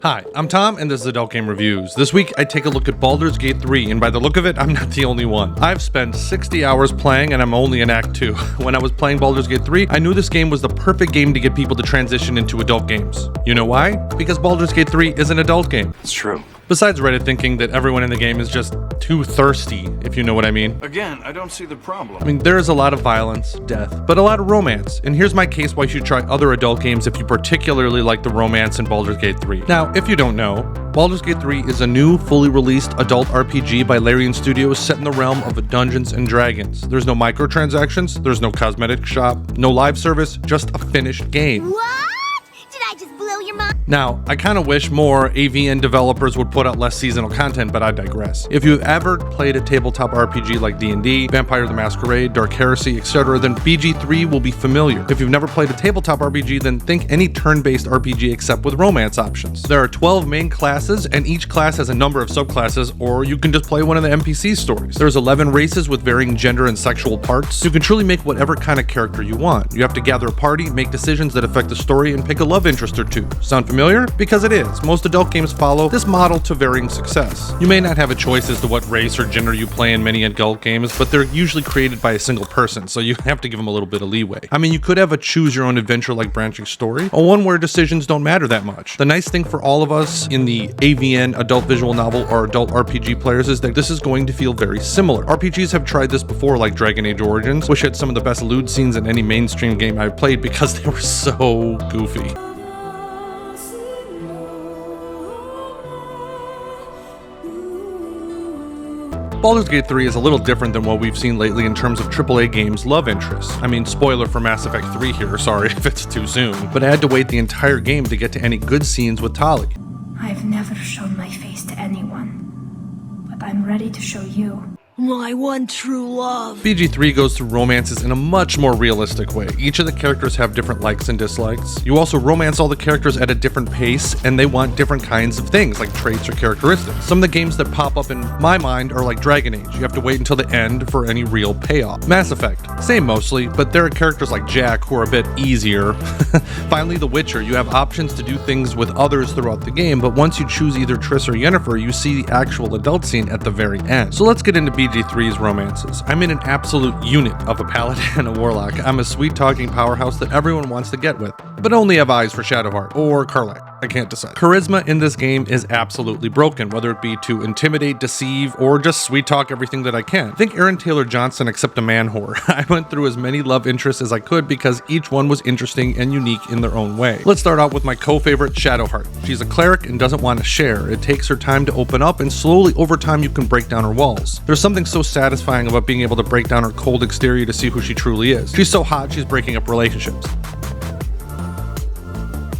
Hi, I'm Tom, and this is Adult Game Reviews. This week, I take a look at Baldur's Gate 3, and by the look of it, I'm not the only one. I've spent 60 hours playing, and I'm only in Act 2. When I was playing Baldur's Gate 3, I knew this game was the perfect game to get people to transition into adult games. You know why? Because Baldur's Gate 3 is an adult game. It's true. Besides Reddit thinking that everyone in the game is just too thirsty, if you know what I mean. Again, I don't see the problem. I mean, there is a lot of violence, death, but a lot of romance. And here's my case why you should try other adult games if you particularly like the romance in Baldur's Gate 3. Now, if you don't know, Baldur's Gate 3 is a new, fully released adult RPG by Larian Studios set in the realm of Dungeons and Dragons. There's no microtransactions, there's no cosmetic shop, no live service, just a finished game. What? Did I just blow your mind? Now, I kind of wish more AVN developers would put out less seasonal content, but I digress. If you've ever played a tabletop RPG like D&D, Vampire the Masquerade, Dark Heresy, etc., then BG3 will be familiar. If you've never played a tabletop RPG, then think any turn-based RPG except with romance options. There are 12 main classes, and each class has a number of subclasses, or you can just play one of the NPC stories. There's 11 races with varying gender and sexual parts. You can truly make whatever kind of character you want. You have to gather a party, make decisions that affect the story, and pick a love interest or two. Sound familiar? Because it is. Most adult games follow this model to varying success. You may not have a choice as to what race or gender you play in many adult games, but they're usually created by a single person, so you have to give them a little bit of leeway. I mean, you could have a choose-your-own-adventure like branching story, or one where decisions don't matter that much. The nice thing for all of us in the AVN adult visual novel or adult RPG players is that this is going to feel very similar. RPGs have tried this before, like Dragon Age Origins, which had some of the best lewd scenes in any mainstream game I've played because they were so goofy. Baldur's Gate 3 is a little different than what we've seen lately in terms of AAA games' love interests. I mean, spoiler for Mass Effect 3 here, sorry if it's too soon, but I had to wait the entire game to get to any good scenes with Tali. I've never shown my face to anyone, but I'm ready to show you. My one true love. BG3 goes through romances in a much more realistic way. Each of the characters have different likes and dislikes. You also romance all the characters at a different pace, and they want different kinds of things, like traits or characteristics. Some of the games that pop up in my mind are like Dragon Age. You have to wait until the end for any real payoff. Mass Effect, same mostly, but there are characters like Jack who are a bit easier. Finally, The Witcher, you have options to do things with others throughout the game, but once you choose either Triss or Yennefer, you see the actual adult scene at the very end. So let's get into BG3's romances. I'm in an absolute unit of a paladin and a warlock. I'm a sweet-talking powerhouse that everyone wants to get with, but only have eyes for Shadowheart or Karlach. I can't decide. Charisma in this game is absolutely broken, whether it be to intimidate, deceive, or just sweet-talk everything that I can. Think Aaron Taylor Johnson except a man whore. I went through as many love interests as I could because each one was interesting and unique in their own way. Let's start out with my co-favorite, Shadowheart. She's a cleric and doesn't want to share. It takes her time to open up, and slowly over time you can break down her walls. There's something so satisfying about being able to break down her cold exterior to see who she truly is. She's so hot, she's breaking up relationships.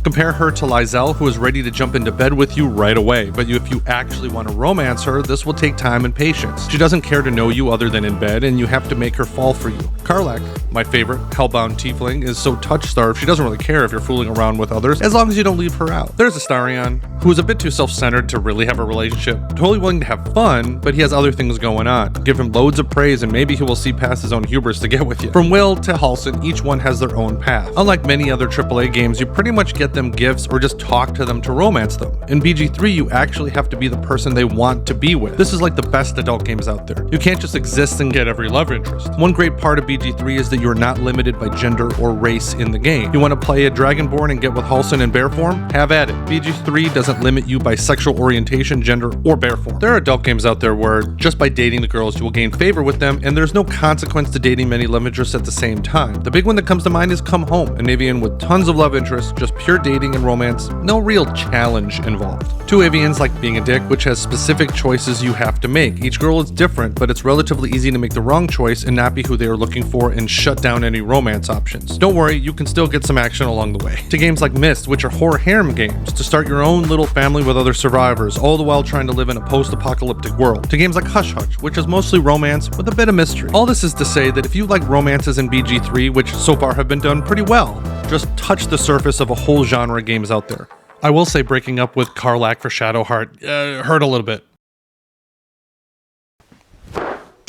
Compare her to Lizelle, who is ready to jump into bed with you right away, but if you actually want to romance her, this will take time and patience. She doesn't care to know you other than in bed, and you have to make her fall for you. Karlach, my favorite hellbound tiefling, is so touch-starved she doesn't really care if you're fooling around with others, as long as you don't leave her out. There's Astarion, who is a bit too self-centered to really have a relationship, totally willing to have fun, but he has other things going on. Give him loads of praise and maybe he will see past his own hubris to get with you. From Will to Halsin, each one has their own path. Unlike many other AAA games, you pretty much get them gifts or just talk to them to romance them. In BG3, you actually have to be the person they want to be with. This is like the best adult games out there. You can't just exist and get every love interest. One great part of BG3 is that you're not limited by gender or race in the game. You want to play a Dragonborn and get with Halsin in bear form? Have at it. BG3 doesn't limit you by sexual orientation, gender, or bear form. There are adult games out there where just by dating the girls you will gain favor with them, and there's no consequence to dating many love interests at the same time. The big one that comes to mind is Come Home, an AVN with tons of love interests, just pure dating and romance, no real challenge involved. Two AVNs like Being a Dick, which has specific choices you have to make. Each girl is different, but it's relatively easy to make the wrong choice and not be who they are looking for and shut down any romance options. Don't worry, you can still get some action along the way. To games like Myst, which are horror harem games, to start your own little family with other survivors, all the while trying to live in a post-apocalyptic world. To games like Hush Hush, which is mostly romance with a bit of mystery. All this is to say that if you like romances in BG3, which so far have been done pretty well, just touch the surface of a whole genre of games out there. I will say breaking up with Karlach for Shadowheart hurt a little bit.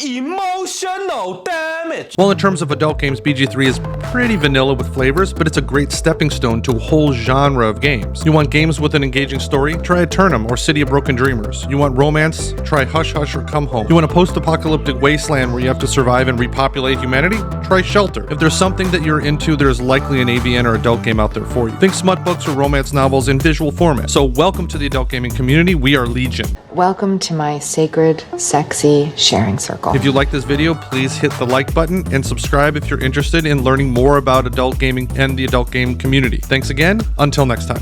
Emotional damage. Well, in terms of adult games, BG3 is pretty vanilla with flavors, but it's a great stepping stone to a whole genre of games. You want games with an engaging story? Try Eternum or City of Broken Dreamers. You want romance? Try Hush Hush or Come Home. You want a post-apocalyptic wasteland where you have to survive and repopulate humanity? Try Shelter. If there's something that you're into, there's likely an AVN or adult game out there for you. Think smut books or romance novels in visual format. So welcome to the adult gaming community. We are Legion. Welcome to my sacred, sexy sharing circle. If you like this video, please hit the like button and subscribe if you're interested in learning more about adult gaming and the adult game community. Thanks again. Until next time.